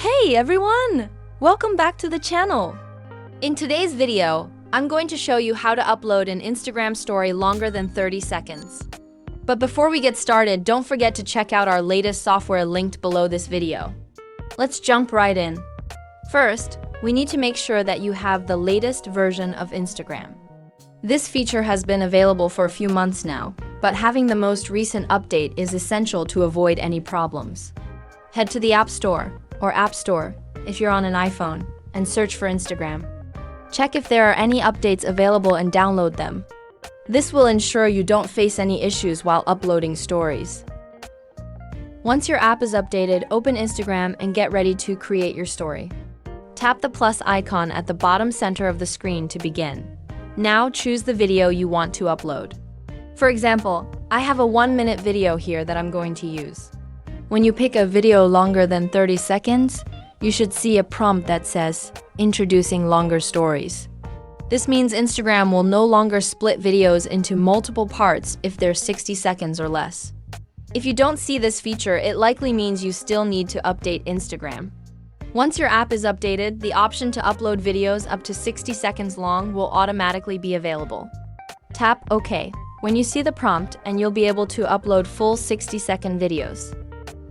Hey everyone! Welcome back to the channel. In today's video, I'm going to show you how to upload an Instagram story longer than 30 seconds. But before we get started, don't forget to check out our latest software linked below this video. Let's jump right in. First, we need to make sure that you have the latest version of Instagram. This feature has been available for a few months now, but having the most recent update is essential to avoid any problems. Head to the App Store or App Store if you're on an iPhone and search for Instagram. Check if there are any updates available and download them. This will ensure you don't face any issues while uploading stories. Once your app is updated, open Instagram and get ready to create your story. Tap the plus icon at the bottom center of the screen to begin. Now choose the video you want to upload. For example, I have a 1-minute video here that I'm going to use. When you pick a video longer than 30 seconds, you should see a prompt that says, "Introducing longer stories." This means Instagram will no longer split videos into multiple parts if they're 60 seconds or less. If you don't see this feature, it likely means you still need to update Instagram. Once your app is updated, the option to upload videos up to 60 seconds long will automatically be available. Tap OK when you see the prompt and you'll be able to upload full 60-second videos.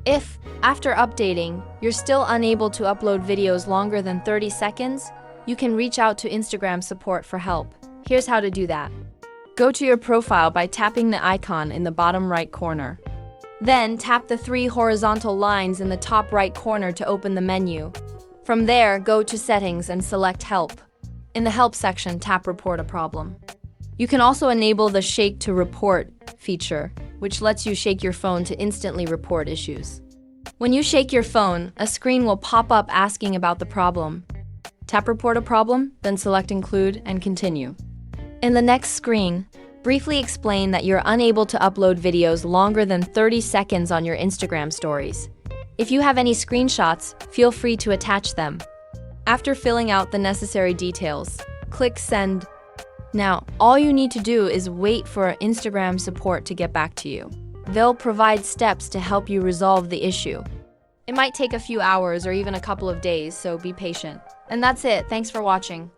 If, after updating, you're still unable to upload videos longer than 30 seconds, you can reach out to Instagram support for help. Here's how to do that. Go to your profile by tapping the icon in the bottom right corner. Then tap the 3 horizontal lines in the top right corner to open the menu. From there, go to Settings and select Help. In the Help section, tap Report a Problem. You can also enable the Shake to Report feature, which lets you shake your phone to instantly report issues. When you shake your phone, a screen will pop up asking about the problem. Tap Report a Problem, then select Include and Continue. In the next screen, briefly explain that you're unable to upload videos longer than 30 seconds on your Instagram stories. If you have any screenshots, feel free to attach them. After filling out the necessary details, click Send. Now, all you need to do is wait for Instagram support to get back to you. They'll provide steps to help you resolve the issue. It might take a few hours or even a couple of days, so be patient. And that's it. Thanks for watching.